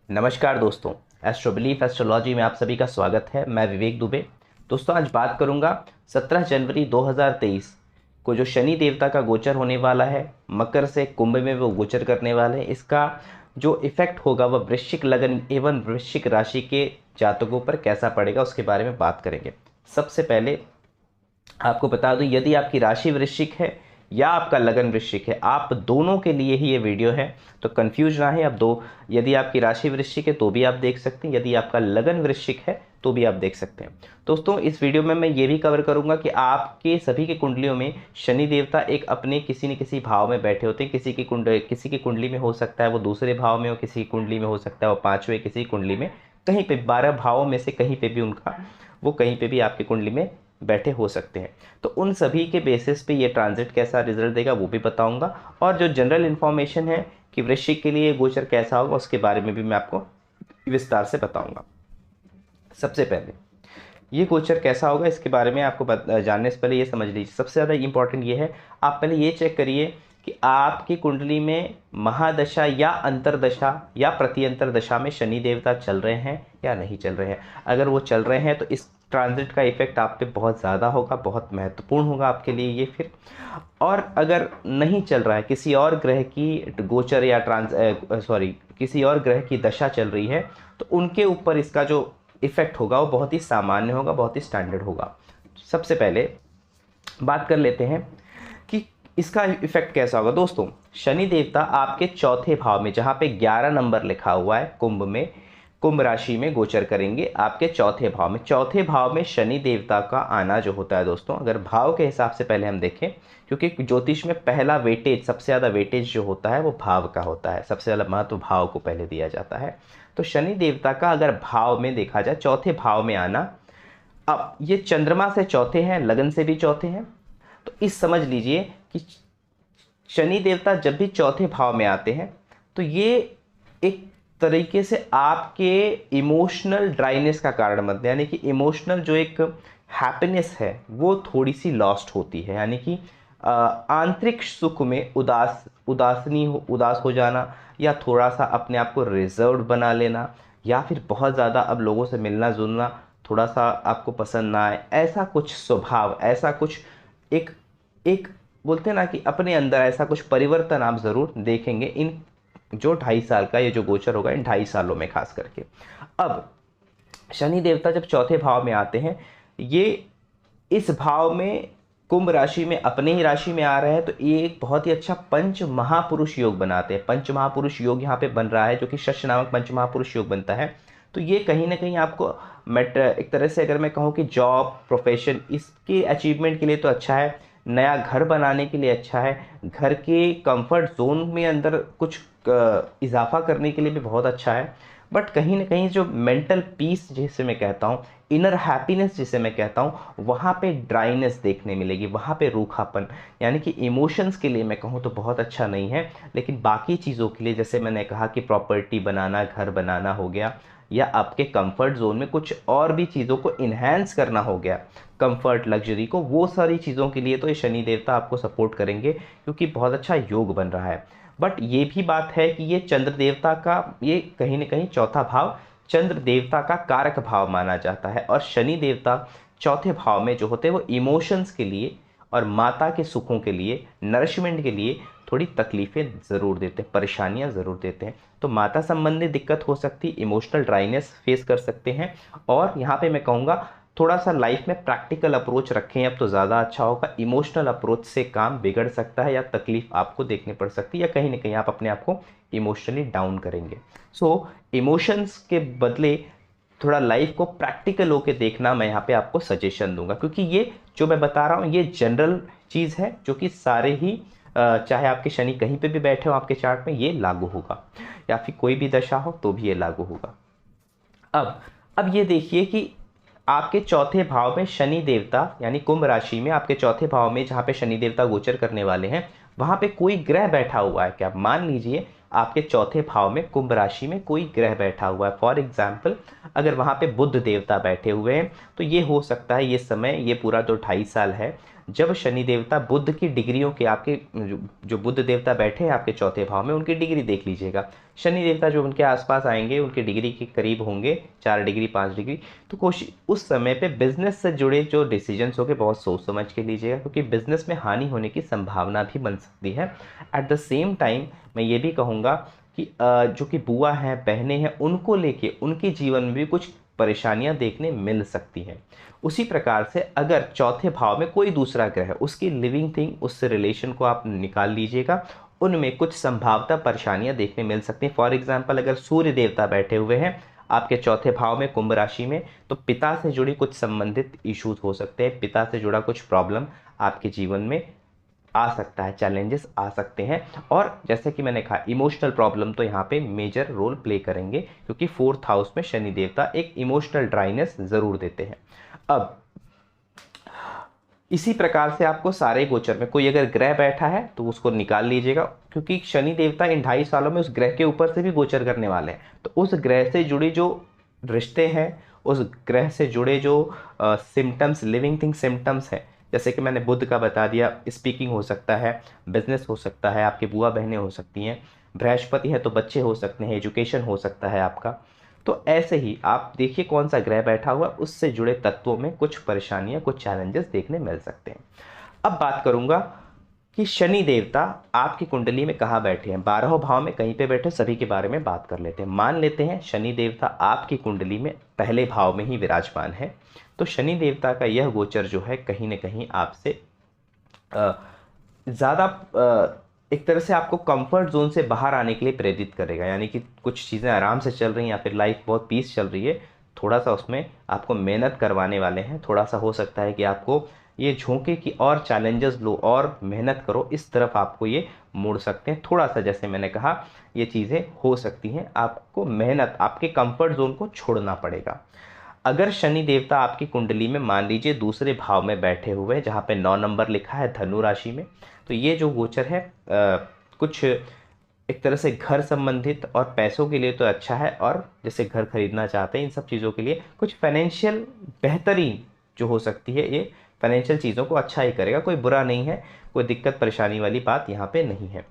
नमस्कार दोस्तों, astro belief astrology में आप सभी का स्वागत है। मैं विवेक दुबे। दोस्तों, आज बात करूंगा 17 जनवरी 2023 को जो शनि देवता का गोचर होने वाला है, मकर से कुंभ में वो गोचर करने वाले हैं। इसका जो इफेक्ट होगा वह वृश्चिक लग्न एवं वृश्चिक राशि के जातकों पर कैसा पड़ेगा उसके बारे में बात करेंगे। सबसे पहले आपको बता दूं, यदि आपकी राशि वृश्चिक है या आपका लगन वृश्चिक है, आप दोनों के लिए ही ये वीडियो है, तो कंफ्यूज ना है। आप दो, यदि आपकी राशि वृश्चिक है तो भी आप देख सकते हैं, यदि आपका लगन वृश्चिक है तो भी आप देख सकते हैं। दोस्तों, इस वीडियो में मैं ये भी कवर करूंगा कि आपके सभी के कुंडलियों में शनि देवता एक अपने किसी न किसी भाव में बैठे होते हैं। किसी की कुंडली में हो सकता है वो दूसरे भाव में हो, किसी की कुंडली में हो सकता है वो पांचवें, किसी की कुंडली में कहीं पे 12 भावों में से कहीं पे भी उनका वो कहीं पे भी आपकी कुंडली में बैठे हो सकते हैं। तो उन सभी के बेसिस पे ये ट्रांजिट कैसा रिजल्ट देगा वो भी बताऊंगा, और जो जनरल इन्फॉर्मेशन है कि वृश्चिक के लिए गोचर कैसा होगा उसके बारे में भी मैं आपको विस्तार से बताऊंगा। सबसे पहले ये गोचर कैसा होगा इसके बारे में आपको जानने से पहले ये समझ लीजिए, सबसे ज़्यादा इंपॉर्टेंट ये है, आप पहले ये चेक करिए कि आपकी कुंडली में महादशा या अंतरदशा या प्रत्यंतर दशा में शनि देवता चल रहे हैं या नहीं चल रहे हैं। अगर वो चल रहे हैं तो इस ट्रांजिट का इफेक्ट आप पे बहुत ज़्यादा होगा, बहुत महत्वपूर्ण होगा आपके लिए ये फिर। और अगर नहीं चल रहा है, किसी और ग्रह की गोचर या किसी और ग्रह की दशा चल रही है, तो उनके ऊपर इसका जो इफेक्ट होगा वो बहुत ही सामान्य होगा, बहुत ही स्टैंडर्ड होगा। सबसे पहले बात कर लेते हैं कि इसका इफेक्ट कैसा होगा। दोस्तों, शनि देवता आपके चौथे भाव में, जहाँ पे 11 नंबर लिखा हुआ है कुंभ में, कुंभ राशि में गोचर करेंगे आपके चौथे भाव में। चौथे भाव में शनि देवता का आना जो होता है दोस्तों, अगर भाव के हिसाब से पहले हम देखें, क्योंकि ज्योतिष में पहला वेटेज, सबसे ज़्यादा वेटेज जो होता है वो भाव का होता है, सबसे ज़्यादा महत्व भाव को पहले दिया जाता है। तो शनि देवता का अगर भाव में देखा जाए, चौथे भाव में आना, अब ये चंद्रमा से चौथे हैं, लगन से भी चौथे हैं, तो इस समझ लीजिए कि शनि देवता जब भी चौथे भाव में आते हैं तो ये एक तरीके से आपके इमोशनल ड्राइनेस का कारण बनते हैं, यानी कि इमोशनल जो एक हैप्पीनेस है वो थोड़ी सी लॉस्ट होती है, यानी कि आंतरिक सुख में उदास हो जाना, या थोड़ा सा अपने आप को रिजर्व बना लेना, या फिर बहुत ज़्यादा अब लोगों से मिलना जुलना थोड़ा सा आपको पसंद ना आए, ऐसा कुछ स्वभाव, ऐसा कुछ एक एक बोलते हैं ना कि अपने अंदर ऐसा कुछ परिवर्तन आप ज़रूर देखेंगे इन जो 2.5 साल का ये जो गोचर होगा, इन 2.5 सालों में खास करके। अब शनि देवता जब चौथे भाव में आते हैं, ये इस भाव में कुंभ राशि में अपने ही राशि में आ रहा है, तो ये एक बहुत ही अच्छा पंच महापुरुष योग बनाते हैं। पंच महापुरुष योग यहाँ पे बन रहा है, जो कि शश नामक पंच महापुरुष योग बनता है। तो ये कहीं ना कहीं आपको एक तरह से अगर मैं कहूँ कि जॉब, प्रोफेशन, इसके अचीवमेंट के लिए तो अच्छा है, नया घर बनाने के लिए अच्छा है, घर के कंफर्ट जोन में अंदर कुछ इजाफा करने के लिए भी बहुत अच्छा है। बट कहीं ना कहीं जो मेंटल पीस जिसे मैं कहता हूँ, इनर हैप्पीनेस जिसे मैं कहता हूँ, वहाँ पे ड्राइनेस देखने मिलेगी, वहाँ पे रूखापन, यानी कि इमोशंस के लिए मैं कहूँ तो बहुत अच्छा नहीं है। लेकिन बाकी चीज़ों के लिए, जैसे मैंने कहा कि प्रॉपर्टी बनाना, घर बनाना हो गया, या आपके कंफर्ट जोन में कुछ और भी चीज़ों को इन्हेंस करना हो गया, कंफर्ट, लग्जरी को, वो सारी चीज़ों के लिए तो ये शनि देवता आपको सपोर्ट करेंगे, क्योंकि बहुत अच्छा योग बन रहा है। बट ये भी बात है कि ये चंद्र देवता का, ये कहीं ना कहीं चौथा भाव चंद्र देवता का कारक भाव माना जाता है, और शनि देवता चौथे भाव में जो होते हैं वो इमोशंस के लिए और माता के सुखों के लिए, नरिशमेंट के लिए थोड़ी तकलीफ़ें ज़रूर देते हैं, परेशानियां ज़रूर देते हैं। तो माता संबंधी दिक्कत हो सकती, इमोशनल ड्राइनेस फेस कर सकते हैं। और यहाँ पे मैं कहूँगा थोड़ा सा लाइफ में प्रैक्टिकल अप्रोच रखें अब तो ज़्यादा अच्छा होगा। इमोशनल अप्रोच से काम बिगड़ सकता है, या तकलीफ आपको देखने पड़ सकती है, या कहीं ना कहीं आप अपने आप को इमोशनली डाउन करेंगे। सो इमोशंस के बदले थोड़ा लाइफ को प्रैक्टिकल होकर देखना मैं यहाँ पे आपको सजेशन दूंगा, क्योंकि ये जो मैं बता रहा हूँ ये जनरल चीज़ है, जो कि सारे ही चाहे आपके शनि कहीं पे भी बैठे हो आपके चार्ट में, ये लागू होगा, या फिर कोई भी दशा हो तो भी ये लागू होगा। अब ये देखिए कि आपके चौथे भाव में शनि देवता, यानी कुंभ राशि में आपके चौथे भाव में जहाँ पे शनि देवता गोचर करने वाले हैं, वहाँ पे कोई ग्रह बैठा हुआ है क्या? मान लीजिए आपके चौथे भाव में कुंभ राशि में कोई ग्रह बैठा हुआ है। फॉर एग्जाम्पल, अगर वहाँ पे बुध देवता बैठे हुए हैं, तो ये हो सकता है ये समय, ये पूरा जो 2.5 साल है, जब शनि देवता बुध की डिग्रियों के आपके जो बुध देवता बैठे हैं आपके चौथे भाव में, उनकी डिग्री देख लीजिएगा। शनि देवता जो उनके आसपास आएंगे उनकी डिग्री के करीब होंगे, 4 डिग्री 5 डिग्री। तो कोशिश उस समय पे बिजनेस से जुड़े जो डिसीजंस होंगे बहुत सोच समझ के लीजिएगा, क्योंकि बिजनेस में हानि होने की संभावना भी बन सकती है। एट द सेम टाइम मैं ये भी कहूँगा कि जो कि बुआ हैं, बहनें हैं, उनको लेके उनके जीवन में भी कुछ परेशानियां देखने मिल सकती हैं। उसी प्रकार से अगर चौथे भाव में कोई दूसरा ग्रह, उसकी लिविंग थिंग, उससे रिलेशन को आप निकाल लीजिएगा, उनमें कुछ संभावता परेशानियां देखने मिल सकती हैं। फॉर एग्जाम्पल अगर सूर्य देवता बैठे हुए हैं आपके चौथे भाव में कुंभ राशि में, तो पिता से जुड़ी कुछ संबंधित इश्यूज हो सकते हैं, पिता से जुड़ा कुछ प्रॉब्लम आपके जीवन में आ सकता है, चैलेंजेस आ सकते हैं। और जैसे कि मैंने कहा इमोशनल प्रॉब्लम तो यहाँ पे मेजर रोल प्ले करेंगे, क्योंकि 4th हाउस में शनि देवता एक इमोशनल ड्राइनेस ज़रूर देते हैं। अब इसी प्रकार से आपको सारे गोचर में कोई अगर ग्रह बैठा है तो उसको निकाल लीजिएगा, क्योंकि शनि देवता इन 2.5 सालों में उस ग्रह के ऊपर से भी गोचर करने वाले हैं। तो उस ग्रह से जुड़ी जो रिश्ते हैं, उस ग्रह से जुड़े जो सिम्टम्स, लिविंग थिंग सिम्टम्स हैं, जैसे कि मैंने बुध का बता दिया, स्पीकिंग हो सकता है, बिजनेस हो सकता है, आपकी बुआ बहनें हो सकती हैं, बृहस्पति है तो बच्चे हो सकते हैं, एजुकेशन हो सकता है आपका। तो ऐसे ही आप देखिए कौन सा ग्रह बैठा हुआ, उससे जुड़े तत्वों में कुछ परेशानियां, कुछ चैलेंजेस देखने मिल सकते हैं। अब बात करूंगा कि शनि देवता आपकी कुंडली में कहाँ बैठे हैं। 12 भाव में कहीं पे बैठे, सभी के बारे में बात कर लेते हैं। मान लेते हैं शनि देवता आपकी कुंडली में पहले भाव में ही विराजमान है, तो शनि देवता का यह गोचर जो है कहीं ना कहीं आपसे ज़्यादा एक तरह से आपको कंफर्ट जोन से बाहर आने के लिए प्रेरित करेगा। यानी कि कुछ चीज़ें आराम से चल रही हैं या फिर लाइफ बहुत पीस चल रही है, थोड़ा सा उसमें आपको मेहनत करवाने वाले हैं। थोड़ा सा हो सकता है कि आपको ये झोंके कि और चैलेंजेस लो और मेहनत करो, इस तरफ आपको ये मोड़ सकते हैं। थोड़ा सा जैसे मैंने कहा ये चीज़ें हो सकती हैं, आपको मेहनत, आपके कंफर्ट जोन को छोड़ना पड़ेगा। अगर शनि देवता आपकी कुंडली में मान लीजिए दूसरे भाव में बैठे हुए, जहाँ पे 9 नंबर लिखा है धनु राशि में, तो ये जो गोचर है कुछ एक तरह से घर संबंधित और पैसों के लिए तो अच्छा है, और जैसे घर खरीदना चाहते हैं इन सब चीज़ों के लिए कुछ फाइनेंशियल बेहतरीन जो हो सकती है, ये फाइनेंशियल चीज़ों को अच्छा ही करेगा, कोई बुरा नहीं है, कोई दिक्कत परेशानी वाली बात यहाँ पे नहीं है।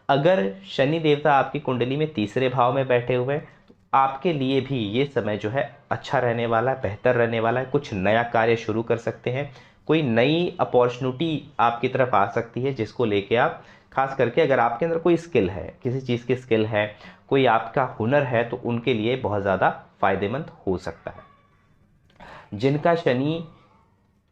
अगर शनि देवता आपकी कुंडली में तीसरे भाव में बैठे हुए हैं, तो आपके लिए भी ये समय जो है अच्छा रहने वाला है, बेहतर रहने वाला है। कुछ नया कार्य शुरू कर सकते हैं, कोई नई अपॉर्चुनिटी आपकी तरफ आ सकती है, जिसको लेके आप, खास करके अगर आपके अंदर कोई स्किल है, किसी चीज़ की स्किल है, कोई आपका हुनर है, तो उनके लिए बहुत ज़्यादा फायदेमंद हो सकता है। जिनका शनि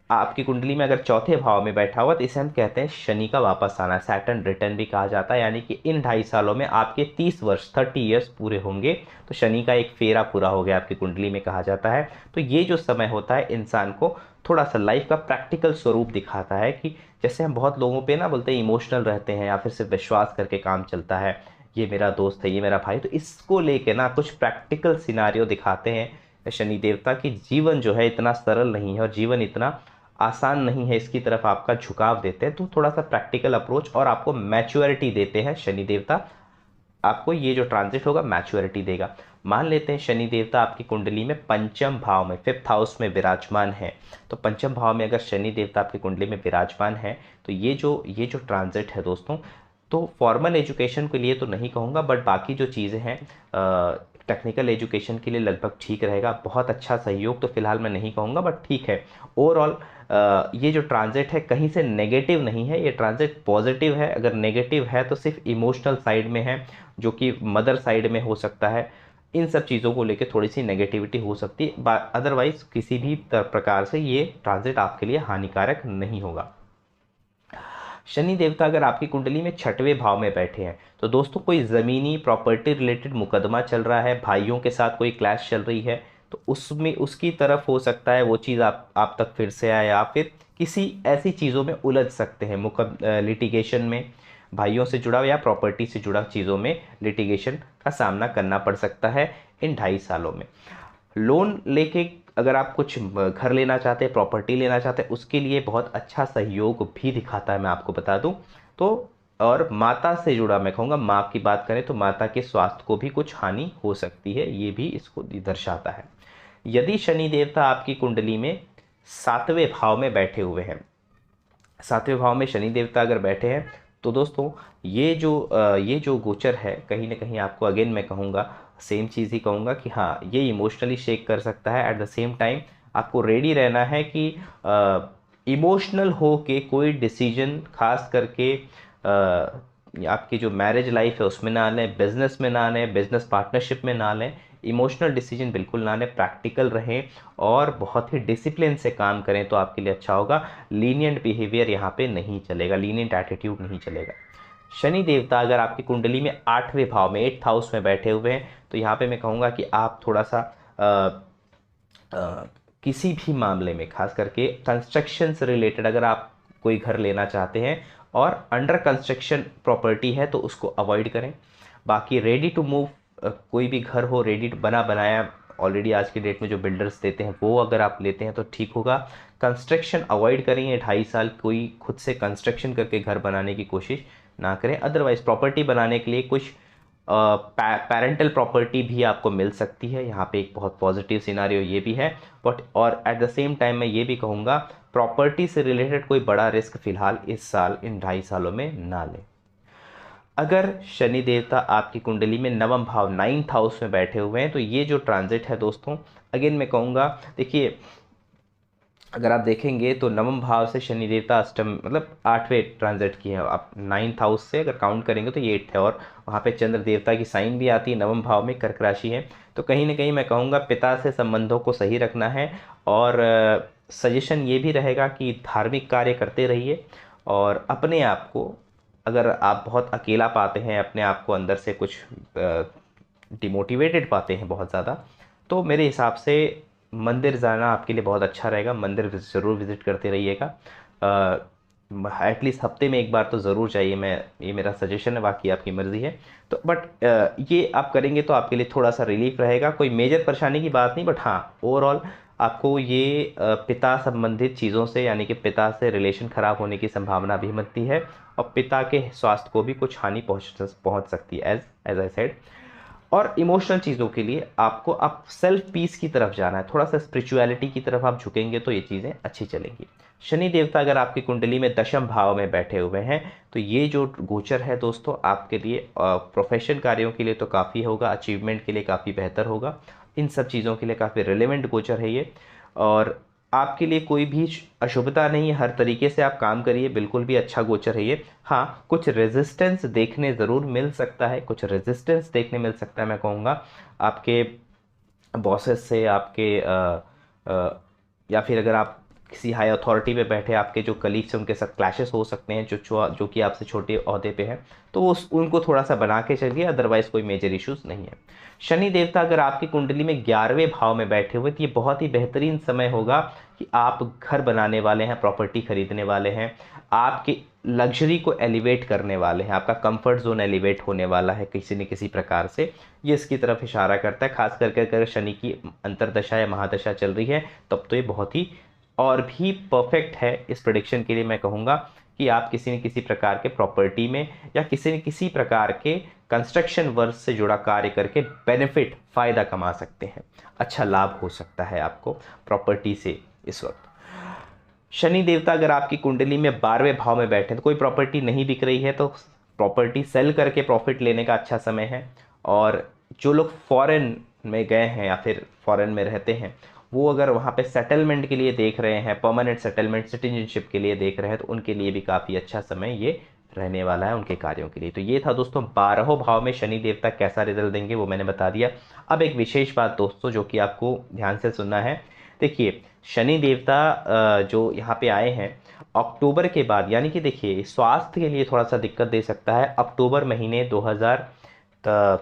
आपकी कुंडली में अगर चौथे भाव में बैठा हुआ, तो इसे हम कहते हैं शनि का वापस आना, सैटर्न रिटर्न भी कहा जाता है। यानी कि इन 2.5 सालों में आपके 30 वर्ष 30 ईयर्स पूरे होंगे, तो शनि का एक फेरा पूरा हो गया आपकी कुंडली में कहा जाता है। तो ये जो समय होता है इंसान को थोड़ा सा लाइफ का प्रैक्टिकल स्वरूप दिखाता है, कि जैसे हम बहुत लोगों पे ना बोलते हैं इमोशनल रहते हैं या फिर सिर्फ विश्वास करके काम चलता है, ये मेरा दोस्त है, ये मेरा भाई, तो इसको लेके ना कुछ प्रैक्टिकल सिनारियो दिखाते हैं शनि देवता की। जीवन जो है इतना सरल नहीं है और जीवन इतना आसान नहीं है, इसकी तरफ आपका झुकाव देते हैं। तो थोड़ा सा प्रैक्टिकल अप्रोच और आपको मैच्योरिटी देते हैं शनि देवता, आपको ये जो ट्रांजिट होगा मैच्योरिटी देगा। मान लेते हैं शनि देवता आपकी कुंडली में पंचम भाव में 5th हाउस में विराजमान है, तो पंचम भाव में अगर शनि देवता आपकी कुंडली में विराजमान है, तो ये जो ट्रांजिट है दोस्तों, तो फॉर्मल एजुकेशन के लिए तो नहीं कहूँगा, बट बाकी जो चीज़ें हैं टेक्निकल एजुकेशन के लिए लगभग ठीक रहेगा। बहुत अच्छा सहयोग तो फिलहाल मैं नहीं कहूँगा, बट ठीक है। ओवरऑल ये जो ट्रांजिट है कहीं से नेगेटिव नहीं है, ये ट्रांजिट पॉजिटिव है। अगर नेगेटिव है तो सिर्फ इमोशनल साइड में है, जो कि मदर साइड में हो सकता है। इन सब चीज़ों को लेकर थोड़ी सी नेगेटिविटी हो सकती है, अदरवाइज किसी भी प्रकार से ये ट्रांजिट आपके लिए हानिकारक नहीं होगा। शनि देवता अगर आपकी कुंडली में 6वें भाव में बैठे हैं, तो दोस्तों कोई ज़मीनी प्रॉपर्टी रिलेटेड मुकदमा चल रहा है, भाइयों के साथ कोई क्लैश चल रही है, तो उसमें उसकी तरफ हो सकता है वो चीज़ आप तक फिर से आए, या फिर किसी ऐसी चीज़ों में उलझ सकते हैं, लिटिगेशन में भाइयों से जुड़ा या प्रॉपर्टी से जुड़ा चीज़ों में लिटिगेशन का सामना करना पड़ सकता है इन 2.5 सालों में। लोन लेके अगर आप कुछ घर लेना चाहते हैं, प्रॉपर्टी लेना चाहते हैं, उसके लिए बहुत अच्छा सहयोग भी दिखाता है, मैं आपको बता दूं। तो और माता से जुड़ा, मैं कहूँगा माँ की बात करें तो माता के स्वास्थ्य को भी कुछ हानि हो सकती है, ये भी इसको दर्शाता है। यदि शनि देवता आपकी कुंडली में 7वें भाव में बैठे हुए हैं, सातवें भाव में शनि देवता अगर बैठे हैं तो दोस्तों ये जो गोचर है कहीं ना कहीं आपको, अगेन मैं कहूँगा सेम चीज़ ही कहूँगा कि हाँ ये इमोशनली शेक कर सकता है। एट द सेम टाइम आपको रेडी रहना है कि इमोशनल हो के कोई डिसीजन, खास करके आपकी जो मैरिज लाइफ है उसमें ना लें, बिजनेस में ना लें, बिजनेस पार्टनरशिप में ना लें। इमोशनल डिसीजन बिल्कुल ना लें, प्रैक्टिकल रहें और बहुत ही डिसिप्लिन से काम करें तो आपके लिए अच्छा होगा। लीनियंट बिहेवियर यहाँ पे नहीं चलेगा, लीनियंट एटीट्यूड नहीं चलेगा। शनि देवता अगर आपकी कुंडली में 8वें भाव में, 8th हाउस में बैठे हुए हैं तो यहाँ पे मैं कहूँगा कि आप थोड़ा सा किसी भी मामले में, खास करके कंस्ट्रक्शन से रिलेटेड, अगर आप कोई घर लेना चाहते हैं और अंडर कंस्ट्रक्शन प्रॉपर्टी है तो उसको अवॉइड करें। बाकी रेडी टू मूव कोई भी घर हो, रेडी बना बनाया ऑलरेडी आज की डेट में जो बिल्डर्स देते हैं वो अगर आप लेते हैं तो ठीक होगा। कंस्ट्रक्शन अवॉइड करेंगे, 2.5 साल कोई खुद से कंस्ट्रक्शन करके घर बनाने की कोशिश ना करें। अदरवाइज प्रॉपर्टी बनाने के लिए कुछ पेरेंटल प्रॉपर्टी भी आपको मिल सकती है, यहाँ पे एक बहुत पॉजिटिव सिनारियो ये भी है। बट और एट द सेम टाइम मैं ये भी कहूँगा प्रॉपर्टी से रिलेटेड कोई बड़ा रिस्क फिलहाल इस साल, इन 2.5 सालों में ना लें। अगर शनि देवता आपकी कुंडली में 9वें भाव 9th हाउस में बैठे हुए हैं तो ये जो ट्रांजिट है दोस्तों, अगेन मैं कहूँगा, देखिए अगर आप देखेंगे तो 9वें भाव से शनि देवता अष्टम मतलब 8वें ट्रांजिट की है। आप 9th हाउस से अगर काउंट करेंगे तो ये 8th है और वहाँ पे चंद्र देवता की साइन भी आती है। 9वें भाव में कर्क राशि है तो कहीं ना कहीं मैं कहूँगा पिता से संबंधों को सही रखना है। और सजेशन ये भी रहेगा कि धार्मिक कार्य करते रहिए और अपने आप को, अगर आप बहुत अकेला पाते हैं अपने आप को, अंदर से कुछ डिमोटिवेटेड पाते हैं बहुत ज़्यादा, तो मेरे हिसाब से मंदिर जाना आपके लिए बहुत अच्छा रहेगा। मंदिर ज़रूर विज़िट करते रहिएगा, एटलीस्ट हफ्ते में एक बार तो ज़रूर चाहिए। ये मेरा सजेशन है, बाकी आपकी मर्ज़ी है। तो बट ये आप करेंगे तो आपके लिए थोड़ा सा रिलीफ रहेगा। कोई मेजर परेशानी की बात नहीं, बट हाँ ओवरऑल आपको ये पिता संबंधित चीज़ों से, यानी कि पिता से रिलेशन ख़राब होने की संभावना भी बनती है और पिता के स्वास्थ्य को भी कुछ हानि पहुँच सकती है, एज आई सेड। और इमोशनल चीज़ों के लिए आपको आप सेल्फ पीस की तरफ जाना है, थोड़ा सा स्पिरिचुअलिटी की तरफ आप झुकेंगे तो ये चीज़ें अच्छी चलेंगी। शनि देवता अगर आपकी कुंडली में 10वें भाव में बैठे हुए हैं तो ये जो गोचर है दोस्तों आपके लिए प्रोफेशन कार्यों के लिए तो काफ़ी होगा, अचीवमेंट के लिए काफ़ी बेहतर होगा, इन सब चीज़ों के लिए काफ़ी रिलेवेंट गोचर है ये। और आपके लिए कोई भी अशुभता नहीं है, हर तरीके से आप काम करिए, बिल्कुल भी अच्छा गोचर है ये। हाँ कुछ रेजिस्टेंस देखने ज़रूर मिल सकता है, कुछ रेजिस्टेंस देखने मिल सकता है मैं कहूँगा आपके बॉसेस से, आपके या फिर अगर आप किसी हाई अथॉरिटी पे बैठे आपके जो कलीग्स हैं उनके साथ क्लैशेस हो सकते हैं, जो कि आपसे छोटे ओहदे पे हैं, तो वो उनको थोड़ा सा बना के चलिए, अदरवाइज़ कोई मेजर इश्यूज़ नहीं है। शनि देवता अगर आपकी कुंडली में 11वें भाव में बैठे हुए तो ये बहुत ही बेहतरीन समय होगा कि आप घर बनाने वाले हैं, प्रॉपर्टी खरीदने वाले हैं, आपकी लग्जरी को एलिवेट करने वाले हैं, आपका कंफर्ट जोन एलिवेट होने वाला है किसी न किसी प्रकार से, ये इसकी तरफ इशारा करता है। खास करके अगर शनि की अंतरदशा या महादशा चल रही है तब तो ये बहुत ही और भी परफेक्ट है इस प्रेडिक्शन के लिए। मैं कहूँगा कि आप किसी न किसी प्रकार के प्रॉपर्टी में या किसी न किसी प्रकार के कंस्ट्रक्शन वर्क से जुड़ा कार्य करके बेनिफिट, फ़ायदा कमा सकते हैं, अच्छा लाभ हो सकता है आपको प्रॉपर्टी से इस वक्त। शनि देवता अगर आपकी कुंडली में 12वें भाव में बैठे तो कोई प्रॉपर्टी नहीं बिक रही है तो प्रॉपर्टी सेल करके प्रॉफिट लेने का अच्छा समय है। और जो लोग फॉरेन में गए हैं या फिर फॉरेन में रहते हैं वो अगर वहाँ पे सेटलमेंट के लिए देख रहे हैं, परमानेंट सेटलमेंट, सिटीजनशिप के लिए देख रहे हैं, तो उनके लिए भी काफ़ी अच्छा समय ये रहने वाला है उनके कार्यों के लिए। तो ये था दोस्तों 12वें भाव में शनि देवता कैसा रिजल्ट देंगे वो मैंने बता दिया। अब एक विशेष बात दोस्तों जो कि आपको ध्यान से सुनना है, देखिए शनि देवता जो यहाँ पे आए हैं अक्टूबर के बाद, यानी कि देखिए स्वास्थ्य के लिए थोड़ा सा दिक्कत दे सकता है अक्टूबर महीने 2000,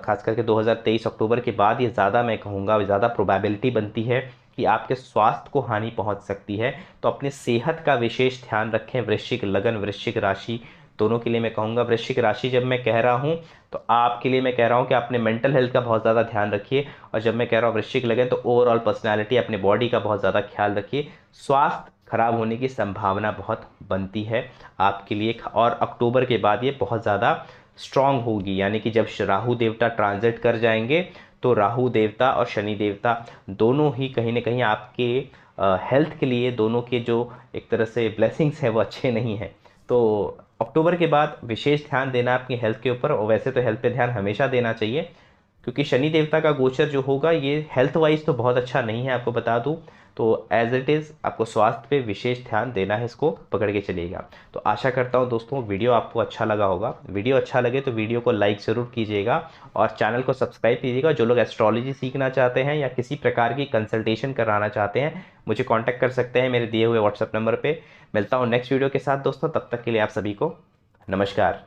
खास करके 2023 अक्टूबर के बाद ये ज़्यादा, मैं कहूँगा ज़्यादा प्रोबेबिलिटी बनती है कि आपके स्वास्थ्य को हानि पहुँच सकती है। तो अपने सेहत का विशेष ध्यान रखें। वृश्चिक लगन, वृश्चिक राशि दोनों के लिए मैं कहूँगा, वृश्चिक राशि जब मैं कह रहा हूँ तो आपके लिए मैं कह रहा हूँ कि अपने मेंटल हेल्थ का बहुत ज़्यादा ध्यान रखिए, और जब मैं कह रहा हूँ वृश्चिक लगन तो ओवरऑल पर्सनैलिटी, अपने बॉडी का बहुत ज़्यादा ख्याल रखिए। स्वास्थ्य खराब होने की संभावना बहुत बनती है आपके लिए, और अक्टूबर के बाद ये बहुत ज़्यादा स्ट्रांग होगी, यानी कि जब राहु देवता ट्रांजिट कर जाएंगे तो राहु देवता और शनि देवता दोनों ही कहीं ना कहीं आपके हेल्थ के लिए दोनों के जो एक तरह से ब्लेसिंग्स हैं वो अच्छे नहीं हैं। तो अक्टूबर के बाद विशेष ध्यान देना अपनी हेल्थ के ऊपर, और वैसे तो हेल्थ पे ध्यान हमेशा देना चाहिए, क्योंकि शनि देवता का गोचर जो होगा ये हेल्थ वाइज तो बहुत अच्छा नहीं है, आपको बता दूं। तो एज इट इज़ आपको स्वास्थ्य पे विशेष ध्यान देना है, इसको पकड़ के चलिएगा। तो आशा करता हूं दोस्तों वीडियो आपको अच्छा लगा होगा। वीडियो अच्छा लगे तो वीडियो को लाइक ज़रूर कीजिएगा और चैनल को सब्सक्राइब कीजिएगा। जो लोग एस्ट्रोलॉजी सीखना चाहते हैं या किसी प्रकार की कंसल्टेशन कराना चाहते हैं, मुझे कॉन्टैक्ट कर सकते हैं मेरे दिए हुए व्हाट्सएप नंबर पर। मिलता हूँ नेक्स्ट वीडियो के साथ दोस्तों, तब तक के लिए आप सभी को नमस्कार।